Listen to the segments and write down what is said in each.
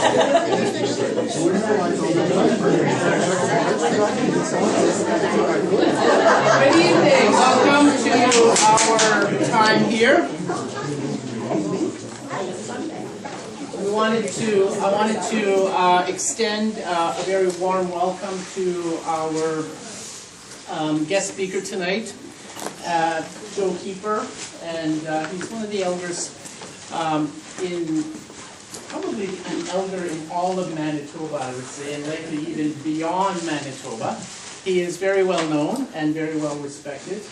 Good evening. Welcome to our time here. I wanted to extend a very warm welcome to our guest speaker tonight, Joe Keeper, and he's one of the elders probably an elder in all of Manitoba, I would say, and likely even beyond Manitoba. He is very well known and very well respected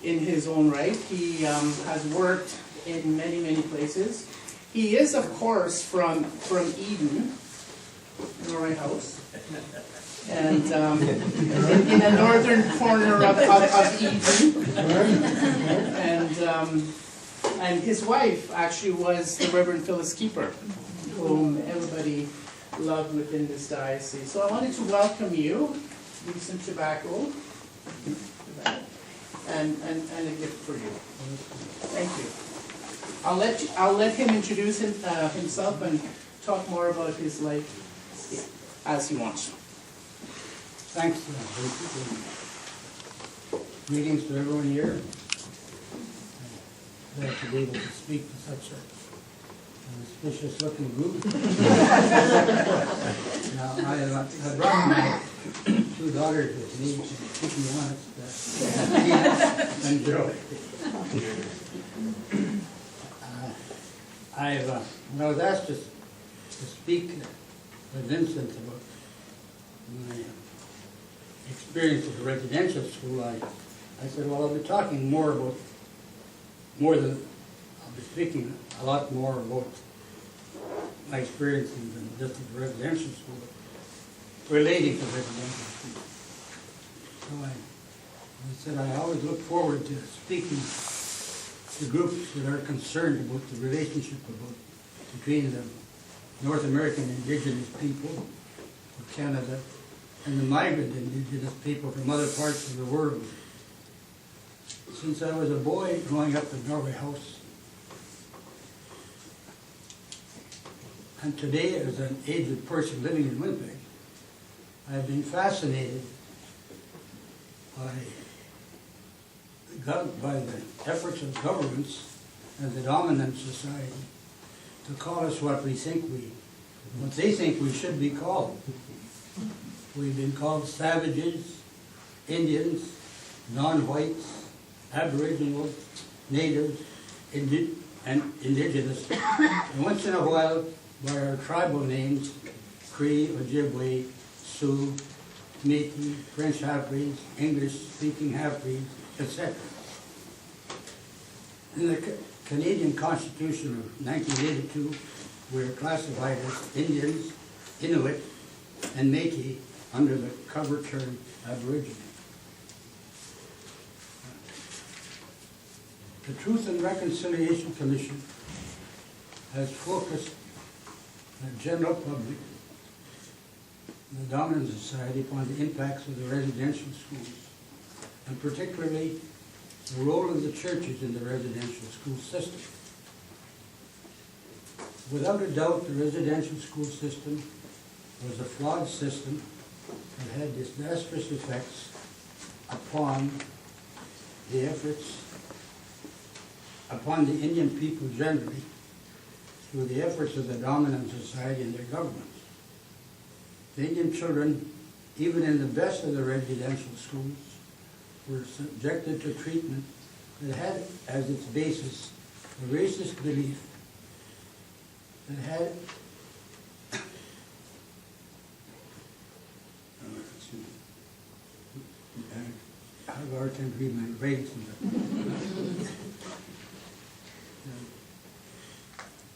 in his own right. He has worked in many, many places. He is, of course, from Eden, in our house, and in the northern corner of Eden. And his wife actually was the Reverend Phyllis Keeper, whom everybody loved within this diocese. So I wanted to welcome you, leave some tobacco, and a gift for you. Thank you. I'll let him introduce himself and talk more about his life as he wants. Thanks. Greetings to everyone here. Glad to be able to speak to such an auspicious looking group. Now, I brought my two daughters with me, to keep me honest, and Joe. When I was asked to speak with Vincent about my experience at the residential school, I said, well, I'll be talking I'll be speaking a lot more about my experiences than just at the residential school, relating to residential school. So I said I always look forward to speaking to groups that are concerned about the relationship between the North American Indigenous people of Canada and the migrant Indigenous people from other parts of the world. Since I was a boy growing up in Norway House, and today as an aged person living in Winnipeg, I've been fascinated by the efforts of governments and the dominant society to call us what they think we should be called. We've been called savages, Indians, non-whites, Aboriginals, Natives, and Indigenous, and once in a while by our tribal names, Cree, Ojibwe, Sioux, Métis, French half-breeds, English-speaking half-breeds, etc. In the Canadian Constitution of 1982, we are classified as Indians, Inuit, and Métis under the cover term Aborigine. The Truth and Reconciliation Commission has focused the general public, the dominant society, upon the impacts of the residential schools, and particularly the role of the churches in the residential school system. Without a doubt, the residential school system was a flawed system that had disastrous effects upon the Indian people generally, through the efforts of the dominant society and their governments. The Indian children, even in the best of the residential schools, were subjected to treatment that had as its basis a racist belief that had I have a hard time reading my writing.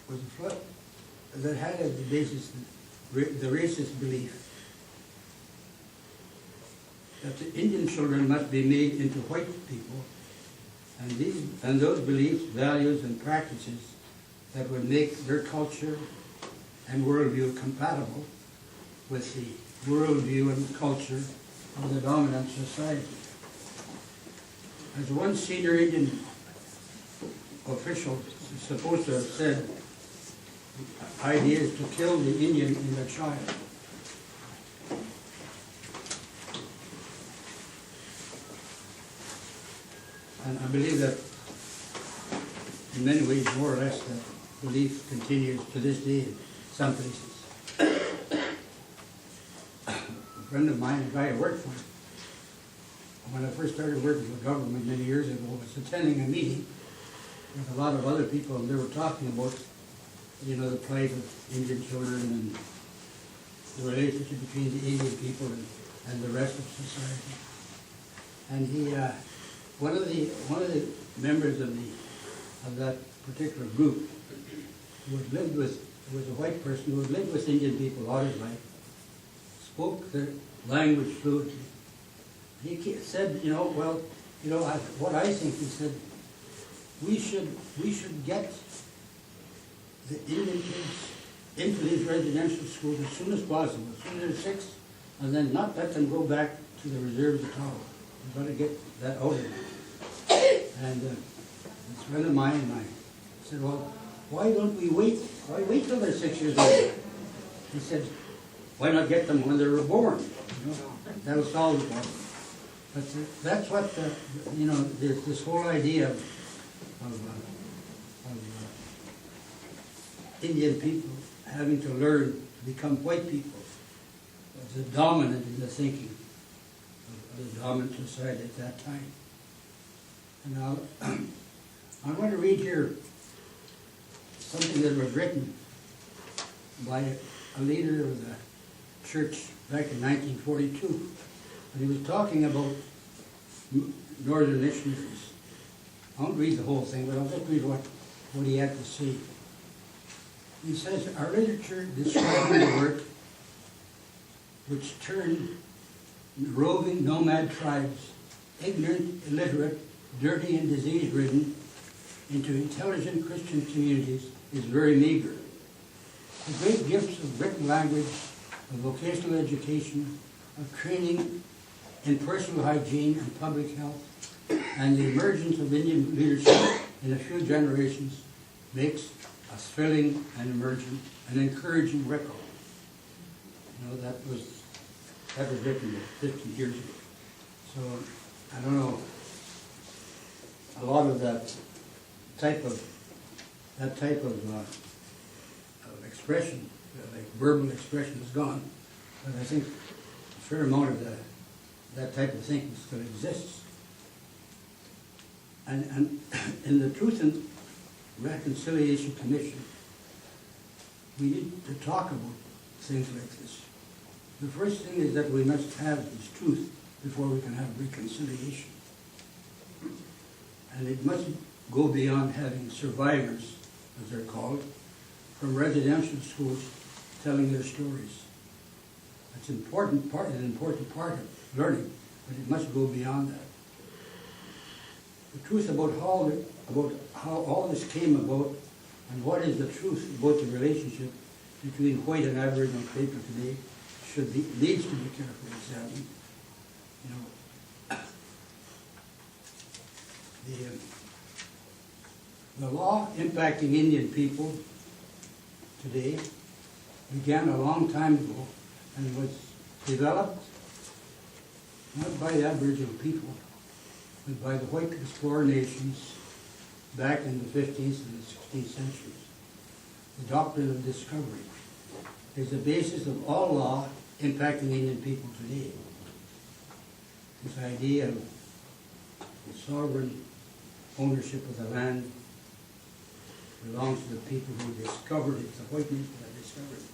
Was a flood that had as the basis the racist belief that the Indian children must be made into white people, and those beliefs, values, and practices that would make their culture and worldview compatible with the worldview and culture of the dominant society. As one senior Indian official is supposed to have said, The idea is to kill the Indian in the child. And I believe that in many ways, more or less, that belief continues to this day in some places. A friend of mine, a guy I worked for, when I first started working for the government many years ago, was attending a meeting with a lot of other people, and they were talking about, you know, the plight of Indian children and the relationship between the Indian people and the rest of society. And he, one of the members of that particular group, who had lived with, was a white person who had lived with Indian people all his life, spoke their language fluently. He said, you know, well, you know, what I think, he said, we should get the Indian kids into these residential schools as soon as possible, as soon as they're 6, and then not let them go back to the reserves at all. We've got to get that out of them. And this friend of mine and I said, well, why don't we wait? Why wait till they're 6 years old? He said, why not get them when they were born? You know, that was solve the problem. But that's what, you know, this whole idea of Indian people having to learn to become white people was dominant in the thinking of the dominant society at that time. And now, I want to read here something that was written by a leader of the church back in 1942. And he was talking about northern missionaries. I won't read the whole thing, but I'll just read what he had to say. He says, our literature describing the work which turned roving nomad tribes, ignorant, illiterate, dirty and disease-ridden, into intelligent Christian communities is very meager. The great gifts of written language, of vocational education, of training in personal hygiene and public health, and the emergence of Indian leadership in a few generations makes a thrilling and emergent and encouraging record. You know, that was written 50 years ago. So, I don't know, a lot of that type of expression, like verbal expression, is gone. But I think a fair amount of that type of thinking still exists. And in the Truth and Reconciliation Commission, we need to talk about things like this. The first thing is that we must have this truth before we can have reconciliation. And it must go beyond having survivors, as they're called, from residential schools telling their stories. It's an important part of learning, but it must go beyond that. The truth about how all this came about, and what is the truth about the relationship between white and Aboriginal people today needs to be carefully examined. You know, the law impacting Indian people today began a long time ago and was developed not by the Aboriginal people, but by the white explorer nations back in the 15th and the 16th centuries. The doctrine of discovery is the basis of all law impacting Indian people today. This idea of the sovereign ownership of the land belongs to the people who discovered it, the white people that discovered it.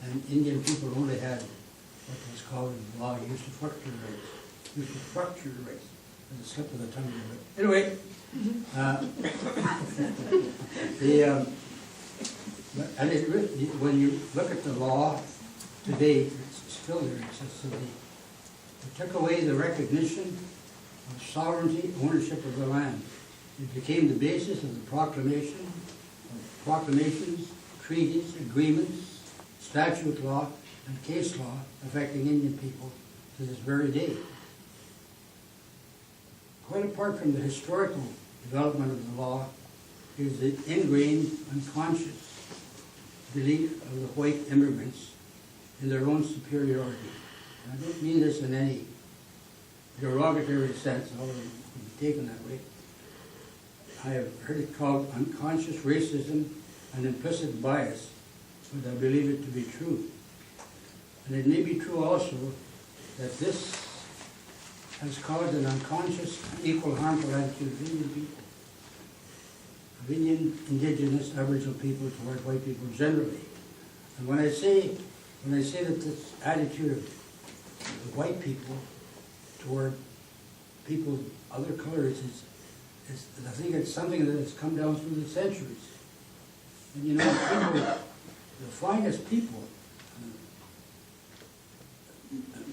And Indian people only had what was called in the law usufructuary rights. Usufructuary rights, at the slip of the tongue. Anyway, and it really, when you look at the law today, it's still there. It says so they took away the recognition of sovereignty, ownership of the land. It became the basis of the proclamations, treaties, agreements, statute law, and case law affecting Indian people to this very day. Quite apart from the historical development of the law is the ingrained, unconscious belief of the white immigrants in their own superiority. And I don't mean this in any derogatory sense, although it can be taken that way. I have heard it called unconscious racism and implicit bias, but I believe it to be true. And it may be true also that this has caused an unconscious and equal harmful attitude of Indian people, of Indigenous Aboriginal people toward white people generally. And when I say that this attitude of the white people toward people of other colors is I think it's something that has come down through the centuries. And you know, people, the finest people,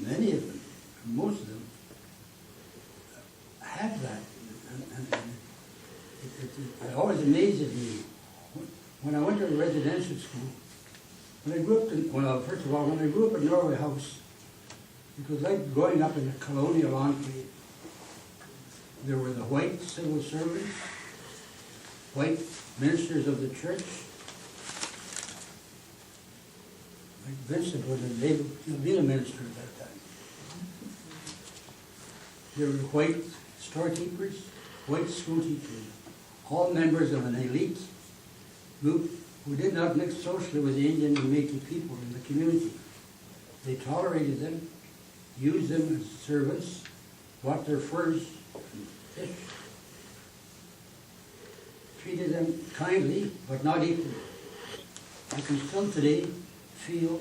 many of them, most of them, have that. And it always amazes me. When I went to a residential school, when I grew up in, well, first of all, when I grew up in Norway House, it was like growing up in a colonial enclave. There were the white civil servants, white ministers of the church. Like Vincent was been a minister at that time. There were white storekeepers, white school teachers, all members of an elite group who did not mix socially with the Indian and Métis people in the community. They tolerated them, used them as servants, bought their furs and fish, treated them kindly, but not equally. I can still today feel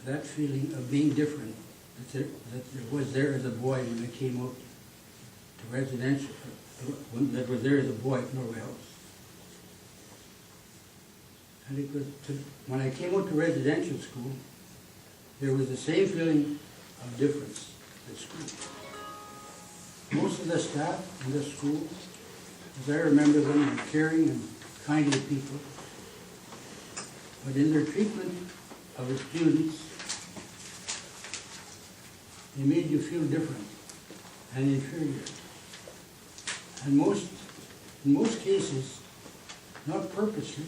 that feeling of being different that was there as a boy when I came out to residential, that was there as a boy at Norway House. And it was when I came out to residential school, there was the same feeling of difference at school. Most of the staff in the school, as I remember them, were caring and kindly people. But in their treatment of the students, they made you feel different and inferior. And in most cases, not purposely,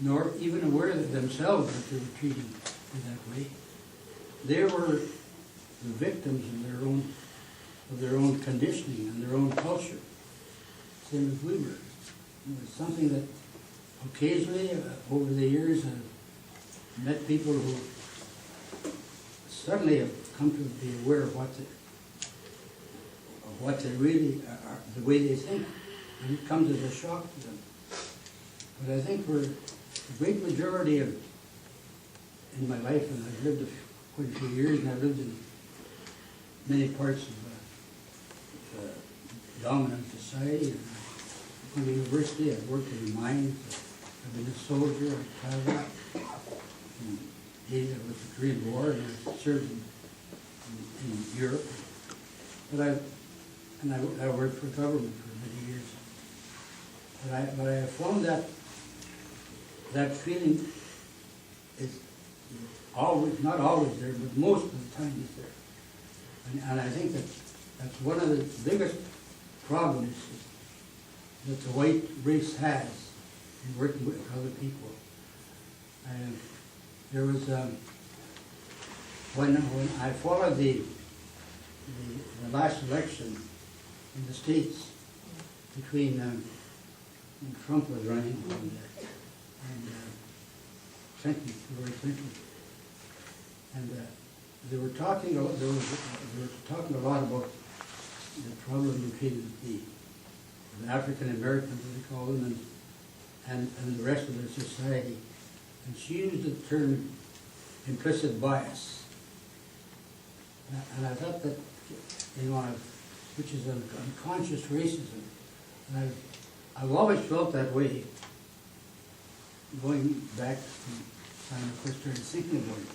nor even aware of themselves that they were treating you that way. They were the victims of their own conditioning and their own culture, same as we were. It was something that occasionally, over the years, I've met people who suddenly have come to be aware of what they really are, the way they think, and it comes as a shock to them. But I think for the great majority of, in my life, and I've lived quite a few years, and I've lived in many parts of dominant society. I've gone to university, I've worked in mines, I've been a soldier, I've traveled. I was the Korean War, and I served in Europe. But I worked for government for many years. But I have found that feeling is always, not always there, but most of the time is there. And I think that's one of the biggest problems that the white race has in working with other people. And there was, when I followed the last election in the States between when Trump was running and Clinton, Hillary Clinton, and they were talking a lot about the problem between the African Americans, as they call them, and the rest of their society. And she used the term implicit bias. And I thought that, which is an unconscious racism. And I've always felt that way, going back to the time I first started thinking about it.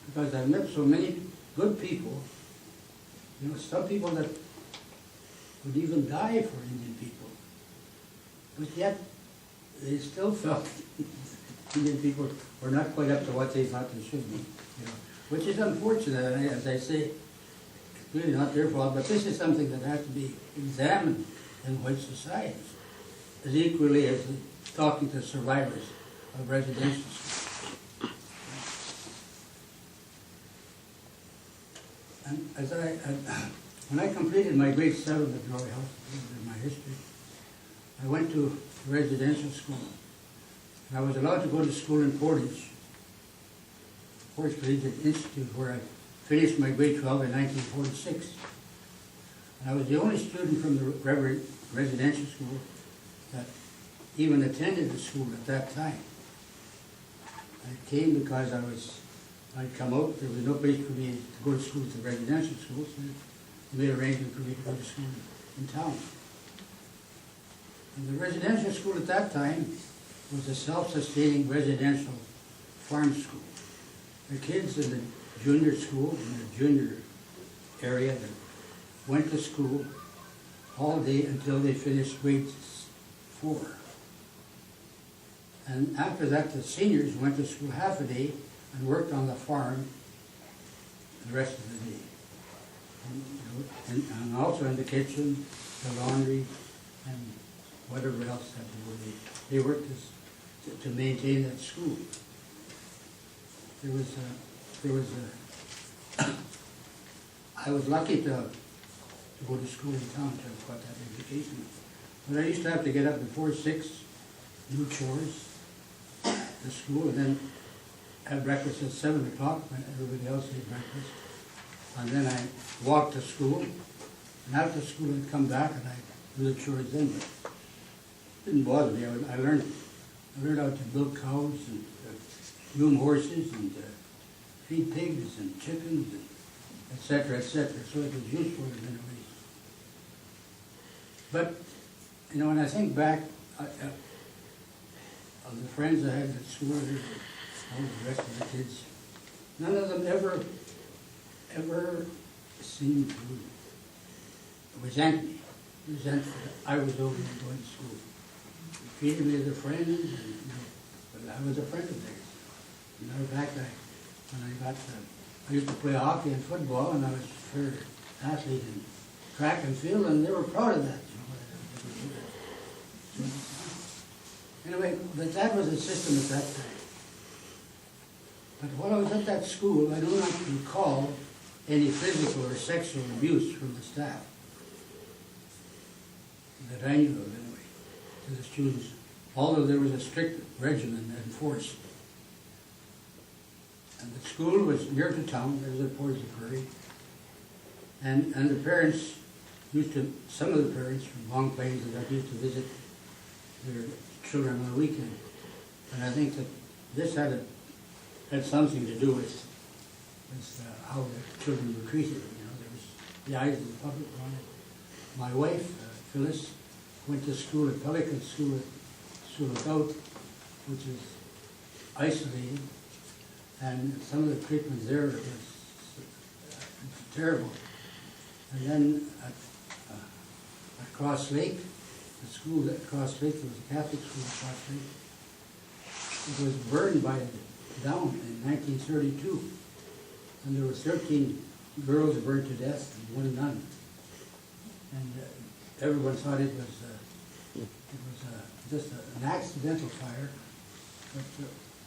Because I've met so many good people, some people that would even die for Indian people. But yet, they still felt Indian people were not quite up to what they thought they should be, which is unfortunate. And as I say, it's really not their fault, but this is something that has to be examined in white societies as equally as talking to survivors of residential schools. And when I completed my grade 7 at Norway House, in my history, I went to residential school. And I was allowed to go to school in Portage Collegiate Institute, where I finished my grade 12 in 1946. And I was the only student from the residential school that even attended the school at that time. I came because I'd come out, there was no place for me to go to school at the residential school, so they made arrangements for me to go to school in town. And the residential school at that time was a self-sustaining residential farm school. The kids in the junior school, in the junior area, that went to school all day until they finished grade 4. And after that, the seniors went to school half a day and worked on the farm the rest of the day. And also in the kitchen, the laundry, and whatever else that they worked to maintain that school. I was lucky to go to school in town to have got that education. But I used to have to get up before 6, do chores to school, and then have breakfast at 7 o'clock when everybody else ate breakfast. And then I walked to school, and after school I'd come back and I'd do the chores then, but it didn't bother me. I learned how to milk cows and groom horses and feed pigs and chickens, and et cetera, so it was useful in many ways. But, when I think back of the friends I had at school, all the rest of the kids, none of them ever seemed to resent me, that I was over there going to school. They treated me as a friend, and, but I was a friend of theirs. As a matter of fact, I used to play hockey and football, and I was a fair athlete in track and field, and they were proud of that. Anyway, but that was the system at that time. But while I was at that school, I do not recall any physical or sexual abuse from the staff that I knew of, anyway, to the students, although there was a strict regimen enforced. And the school was near to town, there was a Portage Prairie, and the parents some of the parents from Long Plains that used to visit their children on the weekend. And I think that this had something to do with how the children were treated. There was the eyes of the public on it. My wife, Phyllis, went to school at Pelican School Lookout, which is isolated, and some of the treatment there was terrible. And then at Cross Lake, the school at Cross Lake, there was a Catholic school at Cross Lake, it was burned down in 1932. And there were 13 girls burned to death and 1 nun. And everyone thought it was just an accidental fire. But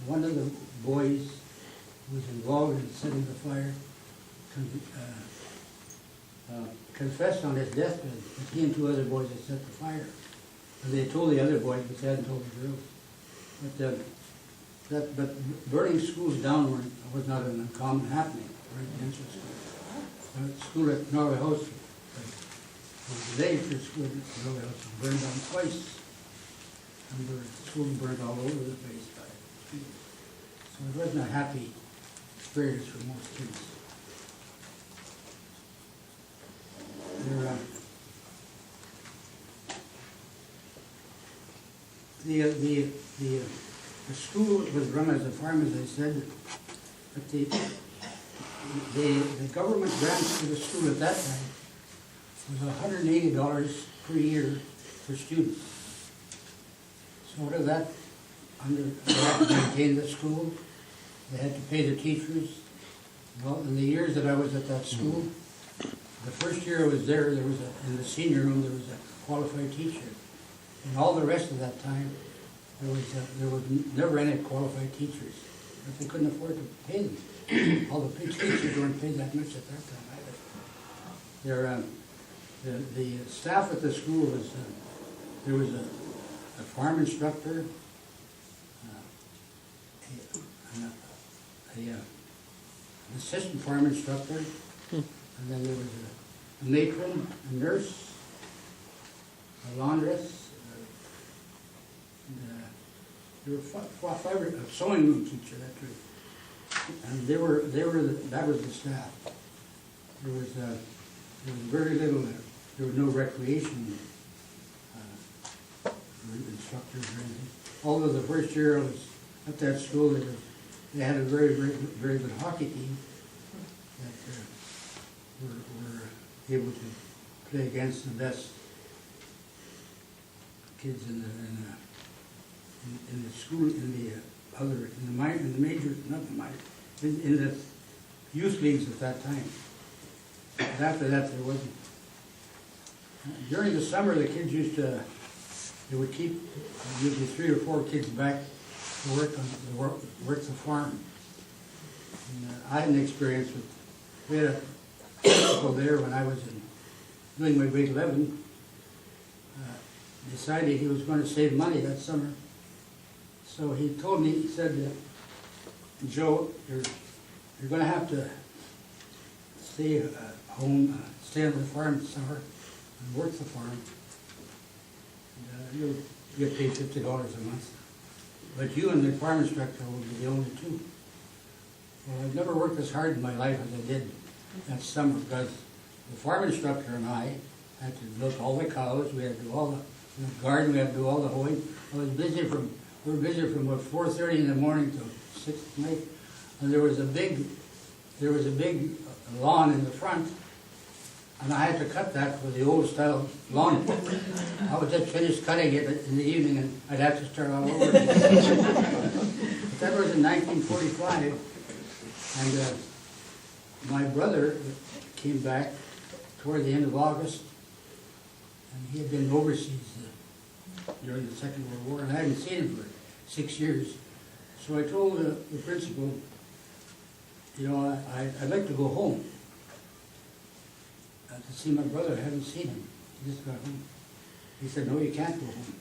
one of the boys who was involved in setting the fire confessed on his deathbed that he and 2 other boys had set the fire. And they told the other boys, but they hadn't told the girls. But burning schools down was not an uncommon happening, residential schools. School at Norway House, the Later School at Norway House was burned down twice. And there were schools burned all over the place by students. So it wasn't a happy experience for most kids. The school was run as a farm, as I said, but the government grants to the school at that time was $180 per year for students. So out of that, they had to maintain the school, they had to pay the teachers. Well, in the years that I was at that school, the first year I was there, in the senior room, there was a qualified teacher. And all the rest of that time, there was never any qualified teachers, but they couldn't afford to pay them. All the teachers weren't paid that much at that time either. The staff at the school was, there was a farm instructor, an assistant farm instructor, and then there was a matron, a nurse, a laundress, and there were five, a sewing room teacher, that's right. And that was the staff. There was very little, there was no recreation instructors or anything. Although the first year I was at that school, they had a very good hockey team that were able to play against the best kids in the school, in the youth leagues at that time. But after that, there wasn't. During the summer, the kids they would keep usually 3 or 4 kids back to work the farm. And, I had an experience we had a principal there when I was doing my grade 11. Decided he was going to save money that summer. So he told me, he said, Joe, you're going to have to stay home, stay on the farm this summer and work the farm. And, you'll get paid $50 a month. But you and the farm instructor will be the only two. Well, I've never worked as hard in my life as I did that summer, because the farm instructor and I had to milk all the cows, we had to do all the garden, we had to do all the hoeing. We were busy from about 4:30 in the morning till 6 at night. And there was a big lawn in the front, and I had to cut that with the old style lawn. I would just finish cutting it in the evening, and I'd have to start all over. But that was in 1945, and my brother came back toward the end of August, and he had been overseas during the Second World War, and I hadn't seen him for 6 years. So I told the principal, you know, I'd like to go home to see my brother. I haven't seen him. He just got home. He said, no, you can't go home.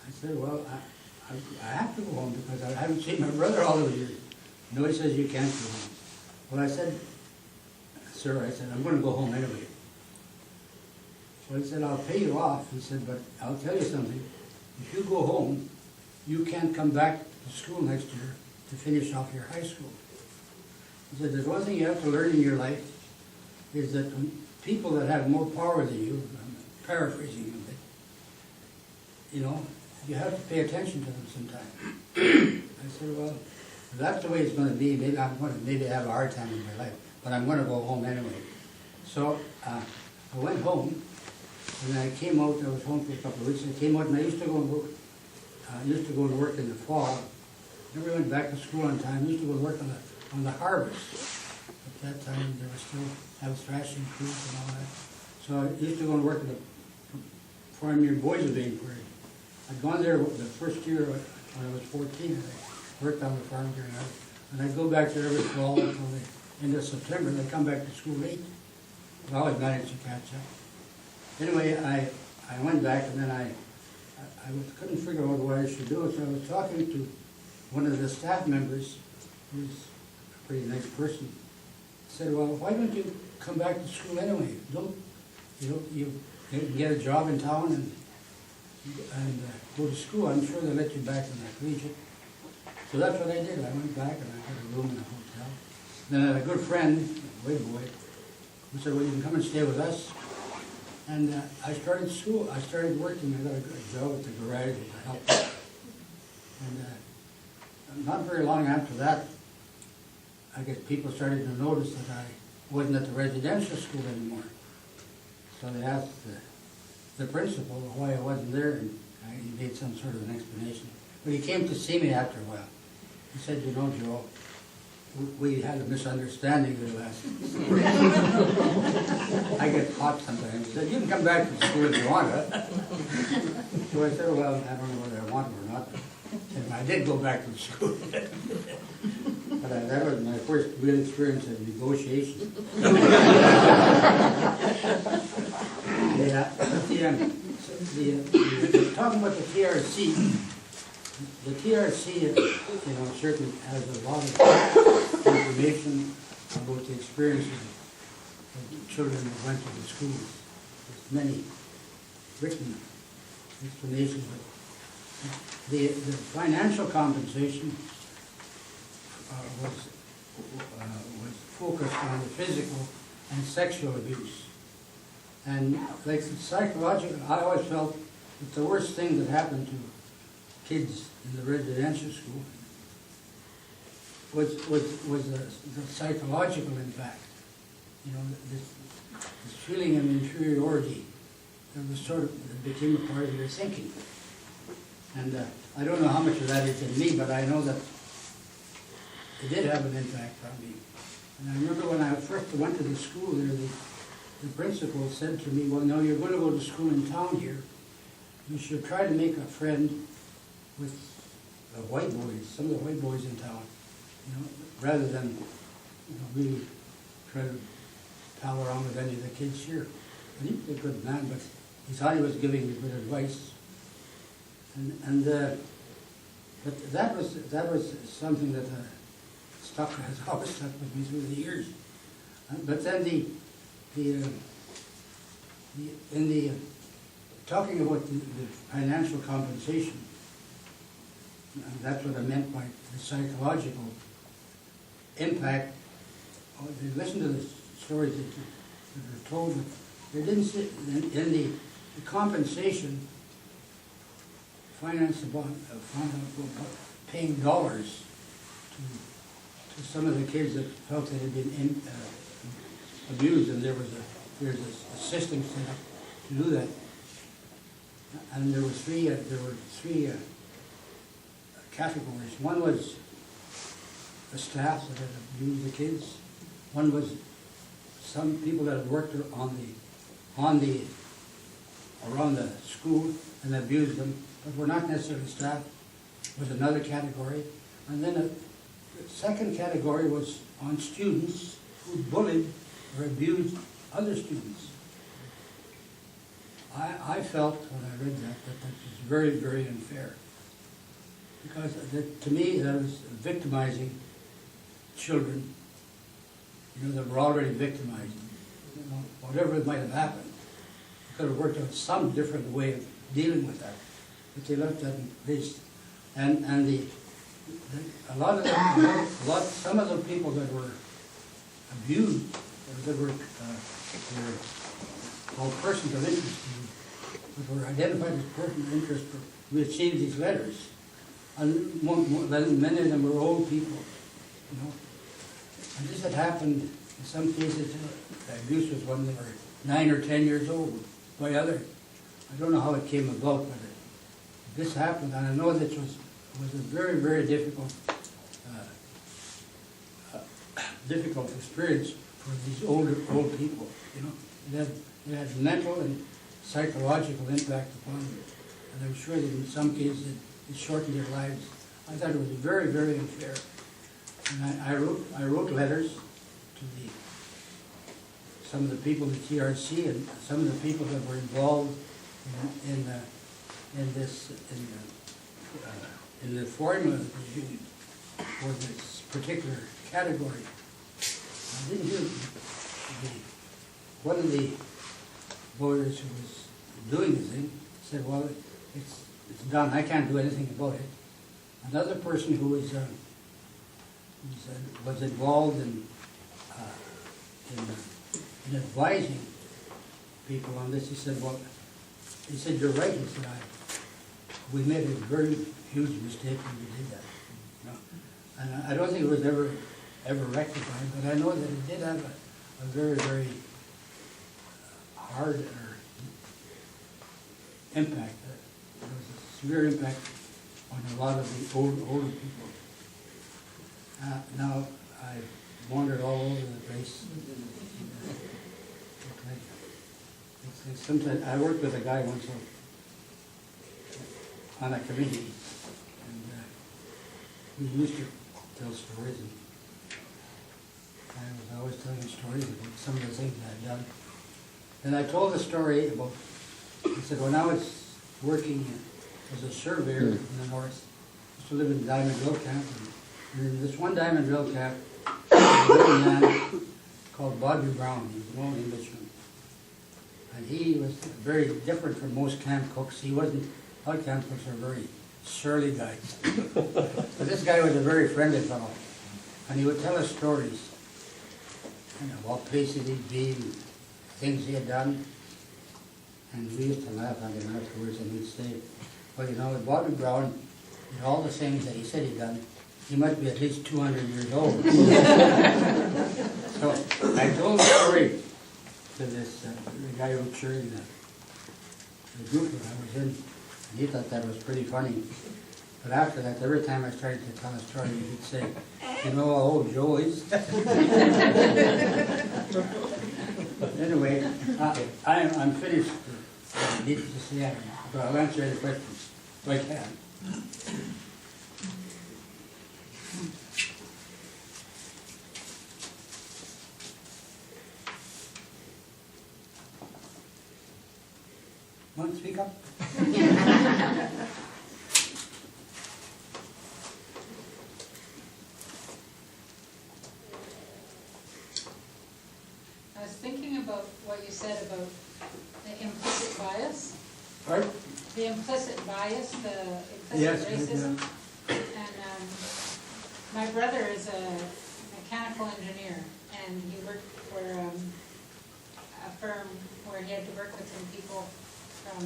I said, well, I have to go home because I haven't seen my brother all those years. No, he says, you can't go home. Well, I said, sir, I said, I'm going to go home anyway. So he said, I'll pay you off. He said, but I'll tell you something. If you go home, you can't come back to school next year to finish off your high school. He said, there's one thing you have to learn in your life, is that when people that have more power than you, I'm paraphrasing a bit, you know, you have to pay attention to them sometime. I said, well, if that's the way it's going to be, maybe I'm going to have a hard time in my life, but I'm going to go home anyway. So I went home, and then I came out. I was home for a couple of weeks. I came out, and I used to go and work. Used to go to work in the fall. Never went back to school on time. I used to go to work on the harvest. At that time, there was still have thrashing crews and all that. So I used to go and work at the farm near Boiseville. I'd gone there the first year when I was 14, and I worked on the farm during that. And I'd go back there every fall until the end of September, and I'd come back to school late. I always managed to catch up. Anyway, I went back, and then I couldn't figure out what I should do, so I was talking to one of the staff members, who's a pretty nice person. I said, well, why don't you come back to school anyway? You get a job in town and go to school. I'm sure they'll let you back in that region. So that's what I did. I went back and I got a room in a hotel. Then I had a good friend, a white boy, who said, well, you can come and stay with us. And I started school. I started working. I got a good job at the garage as a helper. And not very long after that, I guess people started to notice that I wasn't at the residential school anymore. So they asked the principal why I wasn't there, and he made some sort of an explanation. But he came to see me after a while. He said, you know, Joe, we had a misunderstanding there last week. I get caught sometimes. He said, you can come back to school if you want to. So I said, well, I don't know whether I want or not. And I did go back to school. But that was my first real experience of negotiation. Talking about the TRC, certainly has a lot of information about the experiences of the children that went to the schools. There's many written explanations, but the financial compensation was focused on the physical and sexual abuse. And like psychological, I always felt that the worst thing that happened to kids in the residential school was the psychological impact. You know, this feeling of inferiority that was that became a part of their thinking. And I don't know how much of that is in me, but I know that it did have an impact on me. And I remember when I first went to the school there, the principal said to me, well, now you're going to go to school in town here. You should try to make a friend with the white boys, some of the white boys in town, rather than really try to pal around with any of the kids here. And he was a good man, but he thought he was giving me good advice. But that was something that has always stuck with me through the years. But then talking about the financial compensation, and that's what I meant by the psychological impact. Listen to the stories that were told. They didn't sit in the compensation finance about paying dollars to some of the kids that felt they had been abused, and there's a system set up to do that. And there were three categories. One was the staff that had abused the kids. One was some people that had worked around the school and abused them, but were not necessarily staff. Was another category. And then the second category was on students who bullied or abused other students. I felt when I read that was very, very unfair. Because to me that was victimizing children, that were already victimized. Whatever might have happened, they could have worked out some different way of dealing with that. But they left that in place. And some of the people that were abused, that were called persons of interest, that were identified as persons of interest, received these letters. And many of them were old people, And this had happened in some cases. The abuse was when they were 9 or 10 years old. By others, I don't know how it came about, but this happened, and I know that it was a very, very difficult experience for these old people. It had mental and psychological impact upon them, and I'm sure that in some cases it shortened their lives. I thought it was very, very unfair, and I wrote letters to some of the people at the TRC and some of the people that were involved in the formula that was used for this particular category. I didn't hear one of the lawyers who was doing the thing said, well, it's done, I can't do anything about it. Another person who was involved in advising people on this, he said, you're right. He said, we made a very huge mistake when we did that. And I don't think it was ever rectified, but I know that it did have a very, very hard impact. There was a severe impact on a lot of the older people. Now, I've wandered all over the place. Sometimes I worked with a guy once on a committee, and we used to tell stories, and I was always telling stories about some of the things I'd done. And I told a story about, I said, when I was working as a surveyor in the north, I used to live in Diamond Drill Camp, and in this one Diamond Drill Camp, there was a little man called Bobby Brown. He was an old Englishman. And he was very different from most camp cooks. He wasn't, all camp cooks are very surly guys. But this guy was a very friendly fellow. And he would tell us stories, you know, what places he'd been, things he had done. And we used to laugh at him afterwards, and he'd say, well, you know, with Bobby Brown, did all the things that he said he'd done, he must be at least 200 years old. So I told the story to this the guy who chaired the group that I was in, and he thought that was pretty funny. But after that, every time I started to tell a story, he'd say, you know how old Joe is? Anyway, I'm finished. Needless to say, but I'll answer any questions if I can. Want to speak up? I was thinking about what you said about the implicit bias. Pardon? The implicit bias, the implicit Yes, racism. And my brother is a mechanical engineer, and he worked for a firm where he had to work with some people from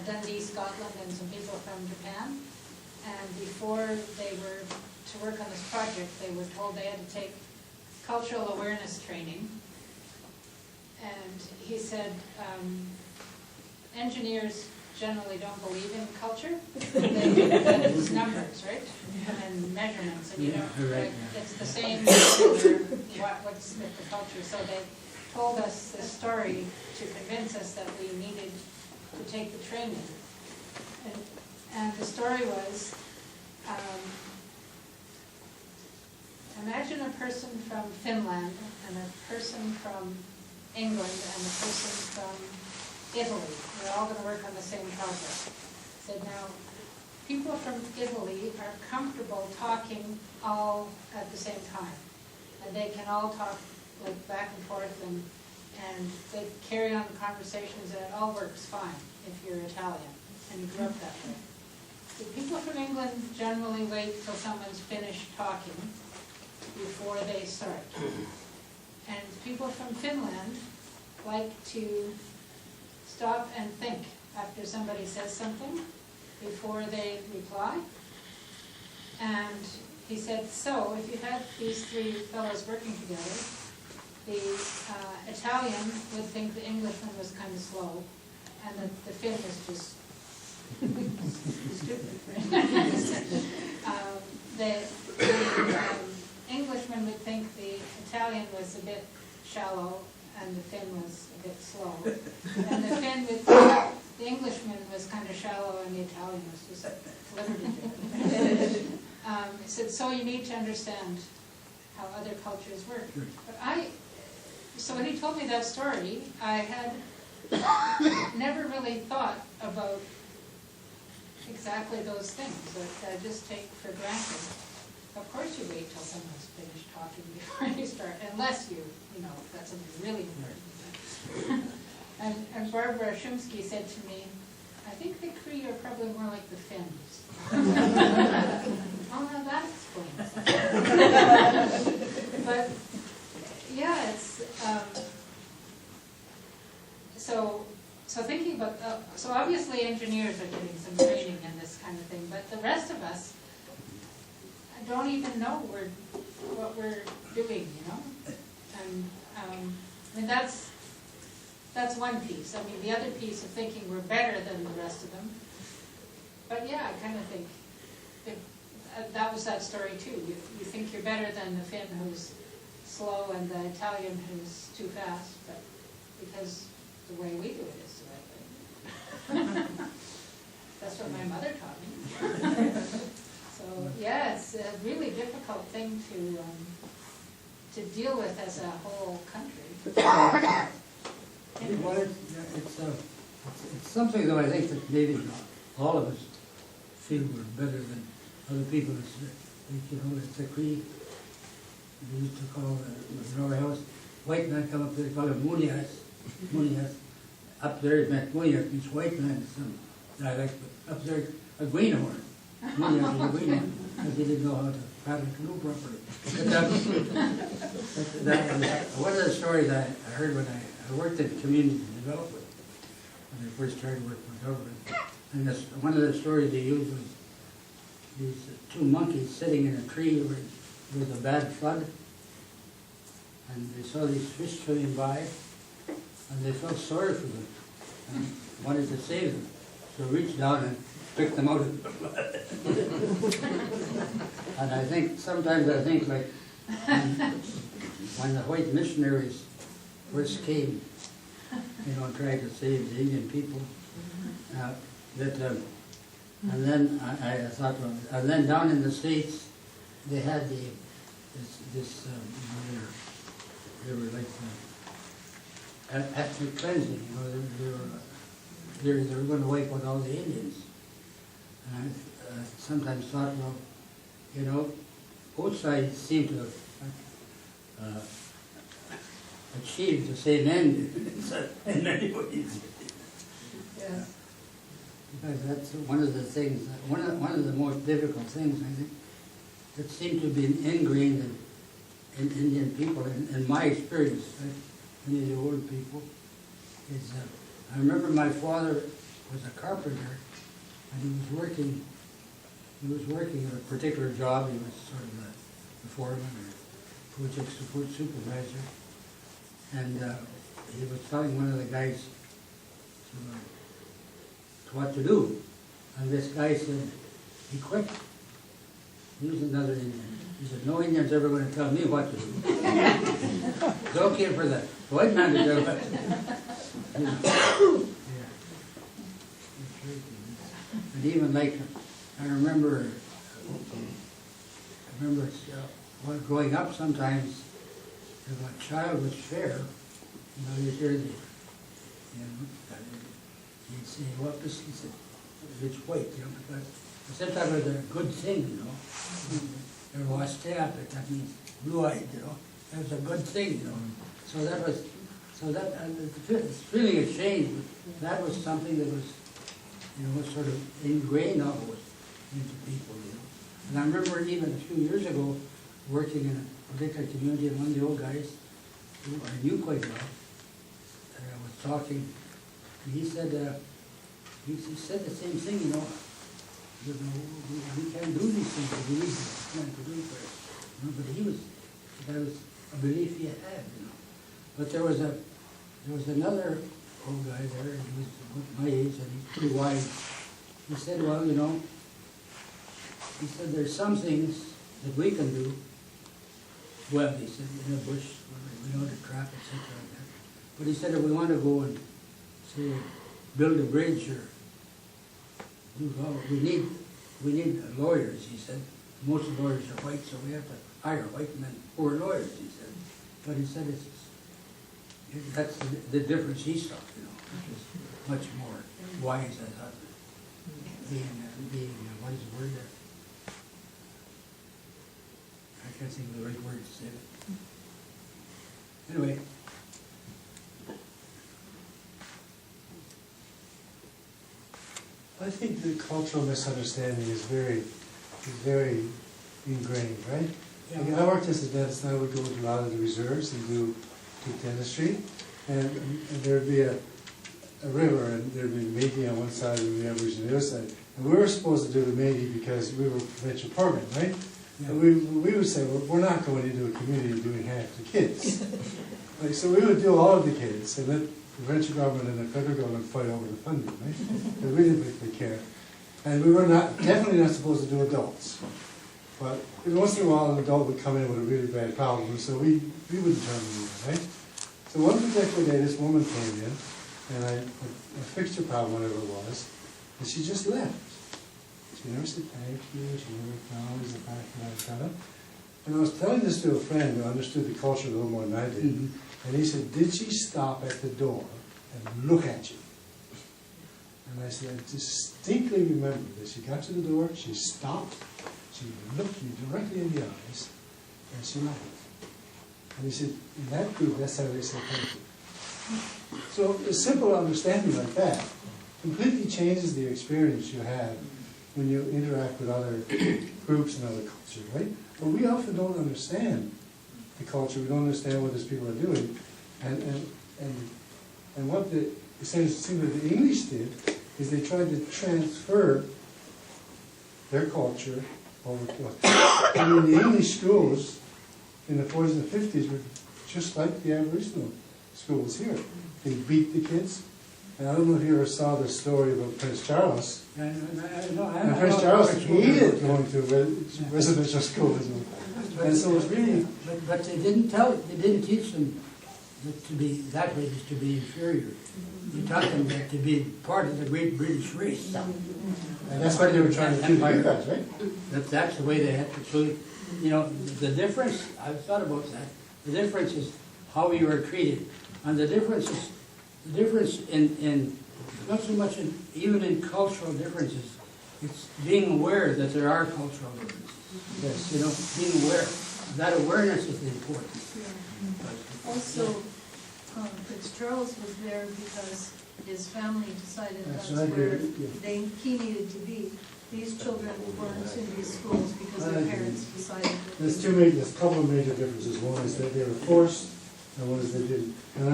Dundee, Scotland, and some people from Japan. And before they were to work on this project, they were told they had to take cultural awareness training. And he said, engineers generally don't believe in culture. It's numbers, right? And measurements, and you don't, like, it's the same what's with the culture. So they told us this story to convince us that we needed to take the training. And the story was, imagine a person from Finland and a person from England and a person from Italy. They're all going to work on the same project. Said now, people from Italy are comfortable talking all at the same time. And they can all talk like back and forth, and they carry on the conversations, and it all works fine if you're Italian and you grew up that way. The people from England generally wait till someone's finished talking before they start. And people from Finland like to stop and think after somebody says something before they reply. And he said, so if you had these three fellows working together, the Italian would think the Englishman was kind of slow, and the Finn was just stupid. The Englishman would think the Italian was a bit shallow, and the Finn was a bit slow. And the Finn would think the Englishman was kind of shallow, and the Italian was just liberty. He said, so you need to understand how other cultures work. But so when he told me that story, I had never really thought about exactly those things that I just take for granted. Of course you wait till someone's finished talking before you start, unless you know, that's something really important. And Barbara Shumsky said to me, I think the Cree are probably more like the Finns. Oh, now that explains. But yeah, it's so thinking about so obviously engineers are getting some training in this kind of thing, but the rest of us don't even know what we're doing, you know. And I mean that's one piece. I mean the other piece of thinking we're better than the rest of them. But yeah, I kind of think that was that story too. You think you're better than the Finn who's slow and the Italian who's too fast, but because the way we do it is the right way. That's what my mother taught me. So, yeah, it's a really difficult thing to deal with as a whole country. Well, it's something that I think that maybe all of us feel we're better than other people. It's, it's a creed. We used to call in our house, white man come up there, they call him Munias. Munias. Up there it meant Munias, means white man. Some dialect, but up there a greenhorn. Munias is a greenhorn, because he didn't know how to paddle a canoe properly. One of the stories I heard when I worked in community development, when I first started working for government, and one of the stories they used was these two monkeys sitting in a tree where there was a bad flood, and they saw these fish swimming by, and they felt sorry for them, and wanted to save them. So reached down and picked them out of the flood. And I think, sometimes I think like, when the white missionaries first came, trying to save the Indian people, and then I thought, well, and then down in the States, they had they were like ethnic cleansing, they were going to wipe out all the Indians. And I sometimes thought, well, both sides seem to have achieved the same end in many ways. Yeah. Because that's one of the things, one of the most difficult things, I think, that seem to be ingrained in Indian people, in my experience, right? Many of the old people, is I remember my father was a carpenter, and he was working at a particular job. He was sort of the foreman or project support supervisor, and he was telling one of the guys what to do, and this guy said, he quit. He was another Indian. He said, no Indian's ever going to tell me what to do. It's okay for the white man to do it. And even like, I remember growing up sometimes, if a child was fair, you'd hear the, he'd say, well, this is it's white, because sometimes it was a good thing, There was step, that means blue-eyed, That was a good thing, So that was, the feeling had changed, but that was something that was, was sort of ingrained almost into people, And I remember even a few years ago, working in a particular community, and one of the old guys, who I knew quite well, was talking, and he said the same thing, we can't do these things, we need to do it for it. But that was a belief he had, But there was another old guy there, he was my age, and he's pretty wise. He said, well, he said, there's some things that we can do well, he said, in the bush, we know the trap, etc. like that. But he said, if we want to go and, say, build a bridge or we need lawyers, he said. Most of the lawyers are white, so we have to hire white men who are lawyers, he said. But he said that's the difference he saw, which is much more wise, I thought, being what is the word there? I can't think of the right word to say it. Anyway. I think the cultural misunderstanding is very ingrained, right? Yeah. Like I worked as a dentist, and I would go to a lot of the reserves and do dentistry, and there'd be a river, and there'd be Métis on one side and the Aborigines on the other side. And we were supposed to do the Métis because we were a provincial program, right? Yeah. And we would say, well, we're not going into a community and doing half the kids. So we would do all of the kids, and let the provincial government and the federal government fight over the funding, right? Because we didn't particularly care. And we were definitely not supposed to do adults. But once in a while, an adult would come in with a really bad problem, so we wouldn't terminate it, right? So one particular day, this woman came in, and I fixed her problem, whatever it was, And she just left. She never said thank you, she never acknowledged the fact that I'd done it. And I was telling this to a friend who understood the culture a little more than I did, and he said, did she stop at the door and look at you? And I said, I distinctly remember that she got to the door, she stopped, she looked you directly in the eyes, and she left. And he said, in that group, that's how they say thank you. So a simple understanding like that completely changes the experience you have when you interact with other groups and other cultures, right? But we often don't understand the culture, we don't understand what these people are doing. And what the thing that the English did is they tried to transfer their culture over to us. I mean, the English schools in the 40s and 50s were just like the Aboriginal schools here. They beat the kids. And I don't know if you ever saw the story about Prince Charles. And Prince Charles hated going to residential schools. And so it's really... But they didn't teach them that to be, that way is to be inferior. They taught them that to be part of the great British race. And that's what they were trying to do to you guys, right? That's the way they had to. So, you know, the difference, I've thought about that, the difference is how you are treated. And the difference in not so much even in cultural differences, it's being aware that there are cultural differences. Yes. You know, being aware. That awareness is important. Also, Prince Charles was there because his family decided that's right, where yeah. he needed to be. These children weren't in these schools because their parents decided that. There's a couple of major differences. One is that they were forced, and one is they didn't. And a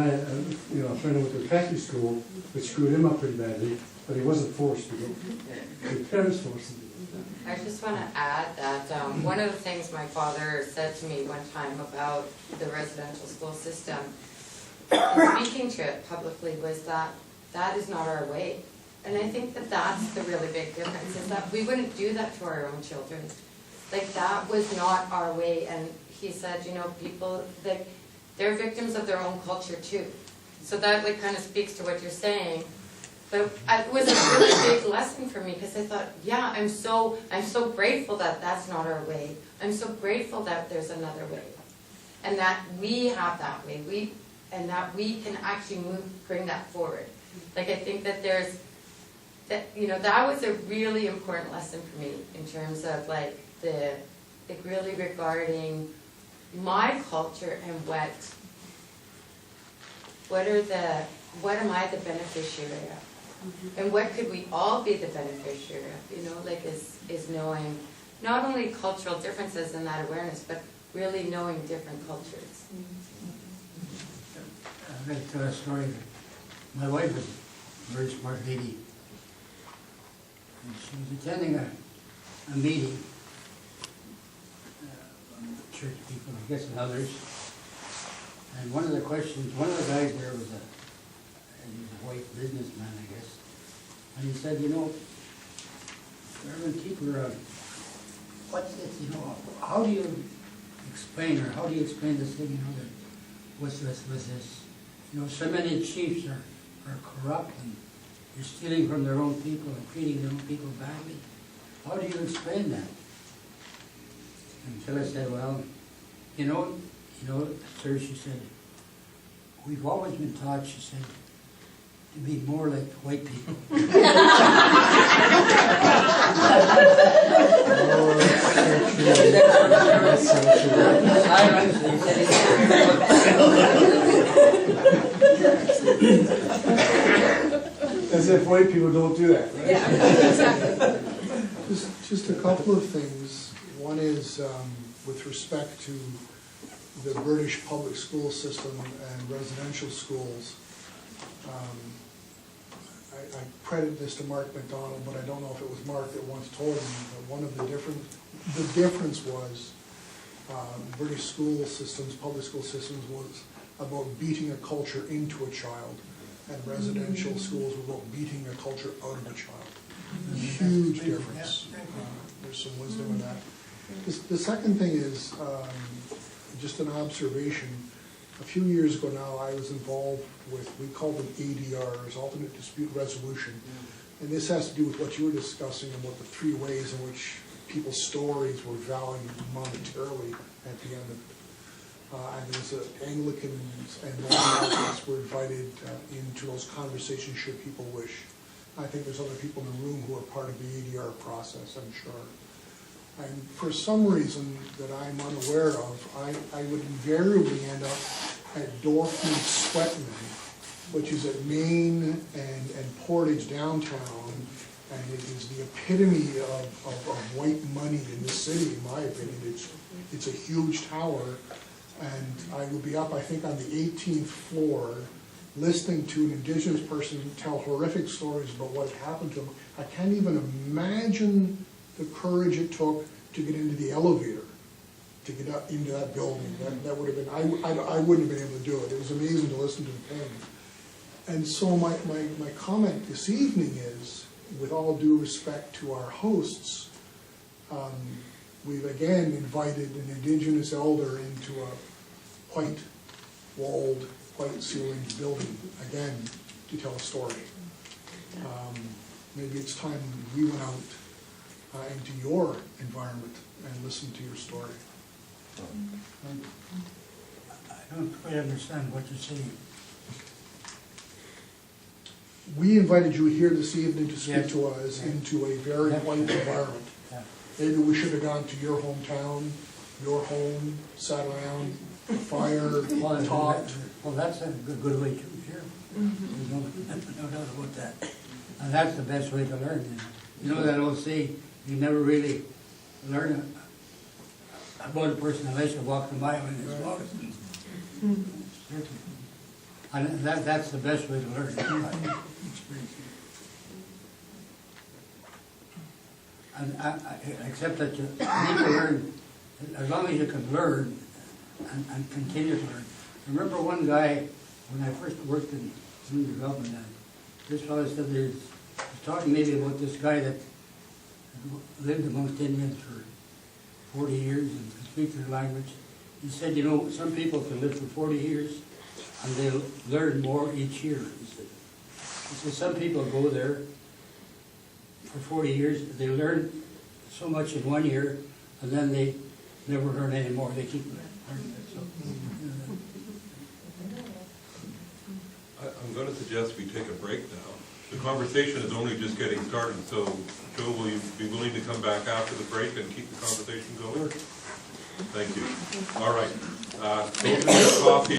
friend who went to a Catholic school, which screwed him up pretty badly, but he wasn't forced to go. His parents forced him to go. I just want to add that one of the things my father said to me one time about the residential school system, speaking to it publicly, was that is not our way. And I think that that's the really big difference, is that we wouldn't do that to our own children. Like, that was not our way. And he said, you know, people, like, they're victims of their own culture too. So that, like, kind of speaks to what you're saying. But it was a really big lesson for me, because I thought, yeah, I'm so grateful that that's not our way. I'm so grateful that there's another way, and that we have that way. And that we can actually bring that forward. Like, I think that that was a really important lesson for me in terms of really regarding my culture and what am I the beneficiary of? And what could we all be the beneficiary of? You know, like is knowing not only cultural differences and that awareness, but really knowing different cultures. I'm going to tell a story. My wife was a very smart lady. And she was attending a meeting, church people, I guess, and others. And one of the guys there was he was a white businessman, I guess. And he said, you know, Reverend Keeper, what's this, you know, how do you explain this thing, you know, that what's this, you know, so many chiefs are corrupt and they're stealing from their own people and treating their own people badly. How do you explain that? And Phyllis said, well, you know, sir, she said, we've always been taught, she said, to be more like white people. As if white people don't do that, right? Yeah, exactly. Just a couple of things. One is with respect to the British public school system and residential schools. I credit this to Mark MacDonald, but I don't know if it was Mark that once told me that one of the difference was British school systems, public school systems, was about beating a culture into a child, and residential schools were about beating a culture out of a child. Huge difference. There's some wisdom in that. The second thing is just an observation. A few years ago now, I was involved with, we call them ADRs, alternate dispute resolution, And this has to do with what you were discussing about the three ways in which people's stories were valued monetarily at the end of it. And there's Anglicans and non-Catholics were invited into those conversations should people wish. I think there's other people in the room who are part of the ADR process, I'm sure. And for some reason that I'm unaware of, I would invariably end up at Dorfman Sweatman, which is at Main and Portage downtown, and it is the epitome of white money in the city, in my opinion. It's a huge tower, and I would be up, I think, on the 18th floor, listening to an Indigenous person tell horrific stories about what had happened to them. I can't even imagine the courage it took to get into the elevator, to get up into that building. That would have been, I wouldn't have been able to do it. It was amazing to listen to the pain. And so my comment this evening is, with all due respect to our hosts, we've again invited an Indigenous elder into a white-walled, white-ceilinged building, again, to tell a story. Maybe it's time we went out into your environment and listened to your story. I don't quite understand what you're saying. We invited you here this evening to speak Yes. to us into a very white environment. Yeah. Maybe we should have gone to your hometown, your home, sat around, fire, talked. Well, that's a good way to hear. There's no doubt about that. And that's the best way to learn. You know that old saying, you never really learn about a person unless you walk the mile in his moccasins. And that's the best way to learn. And except that you need to learn, as long as you can learn and continue to learn. I remember one guy, when I first worked in community development, this fellow said he was talking maybe about this guy that lived amongst Indians for 40 years and could speak their language. He said, you know, some people can live for 40 years and they'll learn more each year, he said. Some people go there for 40 years, they learn so much in 1 year, and then they never learn any more. They keep learning it. So, I'm going to suggest we take a break now. The conversation is only just getting started, so Joe, will you be willing to come back after the break and keep the conversation going? Thank you. All right. Those are your coffee.